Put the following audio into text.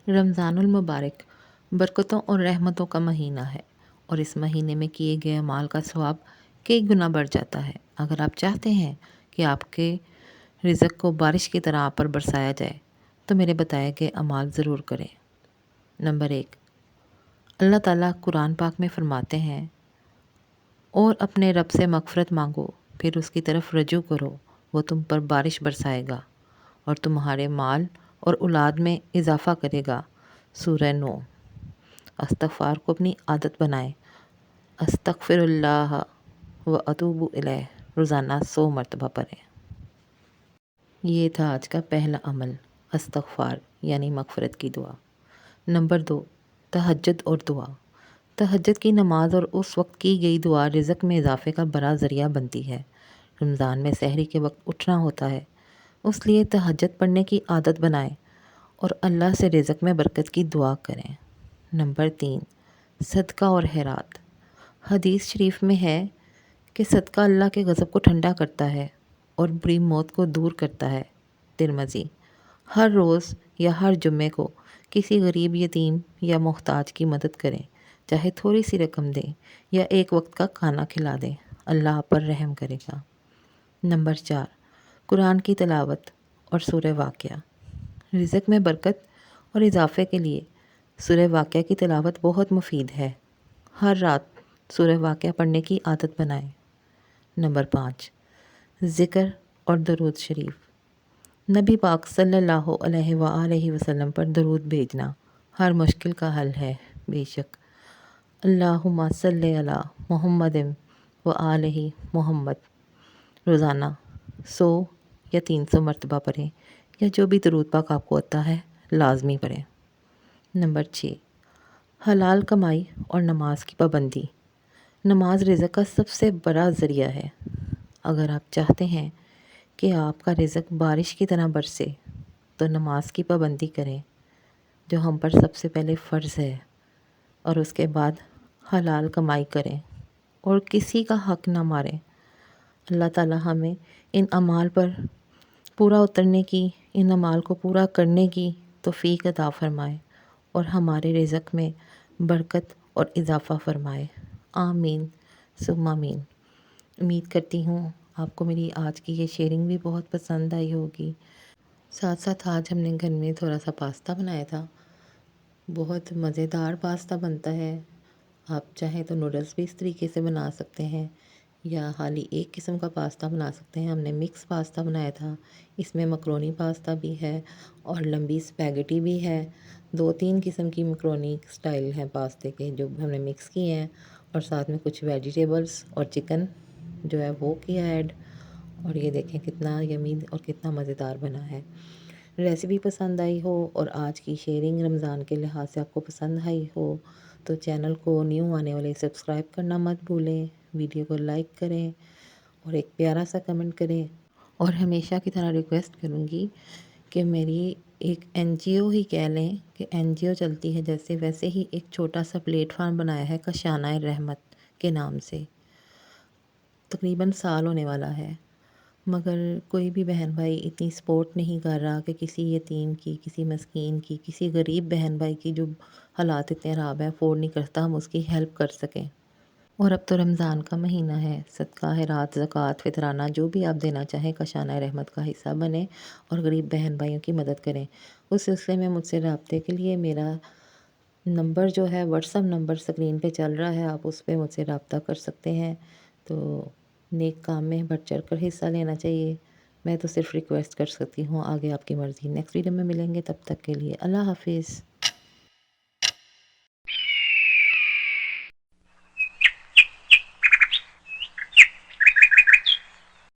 رمضان المبارک برکتوں اور رحمتوں کا مہینہ ہے اور اس مہینے میں کیے گئے اعمال کا ثواب کئی گنا بڑھ جاتا ہے۔ اگر آپ چاہتے ہیں کہ آپ کے رزق کو بارش کی طرح آپ پر برسایا جائے تو میرے بتائے گئے اعمال ضرور کریں۔ نمبر 1، اللہ تعالیٰ قرآن پاک میں فرماتے ہیں، اور اپنے رب سے مغفرت مانگو، پھر اس کی طرف رجوع کرو، وہ تم پر بارش برسائے گا اور تمہارے مال اور اولاد میں اضافہ کرے گا۔ سورہ نو۔ استغفار کو اپنی عادت بنائیں۔ استغفر اللہ و اتوب الیہ روزانہ 100 مرتبہ پڑھیں۔ یہ تھا آج کا پہلا عمل، استغفار یعنی مغفرت کی دعا۔ نمبر 2، تہجد اور دعا۔ تہجد کی نماز اور اس وقت کی گئی دعا رزق میں اضافے کا بڑا ذریعہ بنتی ہے۔ رمضان میں سحری کے وقت اٹھنا ہوتا ہے، اس لیے تہجد پڑھنے کی عادت بنائیں اور اللہ سے رزق میں برکت کی دعا کریں۔ نمبر 3، صدقہ اور خیرات۔ حدیث شریف میں ہے کہ صدقہ اللہ کے غضب کو ٹھنڈا کرتا ہے اور بری موت کو دور کرتا ہے۔ ترمذی۔ ہر روز یا ہر جمعے کو کسی غریب، یتیم یا محتاج کی مدد کریں، چاہے تھوڑی سی رقم دیں یا ایک وقت کا کھانا کھلا دیں، اللہ آپ پر رحم کرے گا۔ نمبر 4، قرآن کی تلاوت اور سورہ واقعہ۔ رزق میں برکت اور اضافے کے لیے سورہ واقعہ کی تلاوت بہت مفید ہے۔ ہر رات سورہ واقعہ پڑھنے کی عادت بنائیں۔ نمبر 5، ذکر اور درود شریف۔ نبی پاک صلی اللہ علیہ وآلہ وسلم پر درود بھیجنا ہر مشکل کا حل ہے۔ بے شک اللہم صلی علی محمد وآلہ محمد روزانہ 100 یا 300 مرتبہ پڑھیں، یا جو بھی درود پاک آپ کو آتا ہے لازمی پڑھیں۔ نمبر 6، حلال کمائی اور نماز کی پابندی۔ نماز رزق کا سب سے بڑا ذریعہ ہے۔ اگر آپ چاہتے ہیں کہ آپ کا رزق بارش کی طرح برسے تو نماز کی پابندی کریں، جو ہم پر سب سے پہلے فرض ہے، اور اس کے بعد حلال کمائی کریں اور کسی کا حق نہ ماریں۔ اللہ تعالیٰ ہمیں ان اعمال پر پورا اترنے کی، ان اعمال کو پورا کرنے کی توفیق عطا فرمائے اور ہمارے رزق میں برکت اور اضافہ فرمائے۔ آمین ثم آمین۔ امید کرتی ہوں آپ کو میری آج کی یہ شیئرنگ بھی بہت پسند آئی ہوگی۔ ساتھ ساتھ آج ہم نے گھر میں تھوڑا سا پاستا بنایا تھا، بہت مزیدار پاستا بنتا ہے۔ آپ چاہیں تو نوڈلس بھی اس طریقے سے بنا سکتے ہیں، یا خالی ایک قسم کا پاستا بنا سکتے ہیں۔ ہم نے مکس پاستا بنایا تھا، اس میں مکرونی پاستا بھی ہے اور لمبی اسپیگٹی بھی ہے۔ 2-3 قسم کی مکرونی سٹائل ہیں پاستے کے جو ہم نے مکس کیے ہیں، اور ساتھ میں کچھ ویجیٹیبلز اور چکن جو ہے وہ کیا ایڈ، اور یہ دیکھیں کتنا یمی اور کتنا مزیدار بنا ہے۔ ریسیپی پسند آئی ہو اور آج کی شیئرنگ رمضان کے لحاظ سے آپ کو پسند آئی ہو تو چینل کو نیو آنے والے سبسکرائب کرنا مت بھولیں، ویڈیو کو لائک کریں اور ایک پیارا سا کمنٹ کریں۔ اور ہمیشہ کی طرح ریکویسٹ کروں گی کہ میری ایک این جی او ہی کہہ لیں کہ این جی او چلتی ہے جیسے، ویسے ہی ایک چھوٹا سا پلیٹ فارم بنایا ہے کاشانہ رحمت کے نام سے۔ تقریباً سال ہونے والا ہے، مگر کوئی بھی بہن بھائی اتنی سپورٹ نہیں کر رہا کہ کسی یتیم کی، کسی مسکین کی، کسی غریب بہن بھائی کی جو حالات اتنے خراب ہیں، افورڈ نہیں کرتا، ہم اس کی ہیلپ کر سکیں۔ اور اب تو رمضان کا مہینہ ہے، صدقہ خیرات، زکوٰۃ، فطرانہ جو بھی آپ دینا چاہیں کاشانہ رحمت کا حصہ بنیں اور غریب بہن بھائیوں کی مدد کریں۔ اس سلسلے میں مجھ سے رابطے کے لیے میرا نمبر جو ہے واٹس ایپ نمبر اسکرین پہ چل رہا ہے، آپ اس پہ مجھ سے رابطہ کر سکتے ہیں۔ تو نیک کام میں بڑھ چڑھ کر حصہ لینا چاہیے، میں تو صرف ریکویسٹ کر سکتی ہوں، آگے آپ کی مرضی۔ نیکسٹ ویڈیو میں ملیں گے، تب تک کے لیے اللہ حافظ۔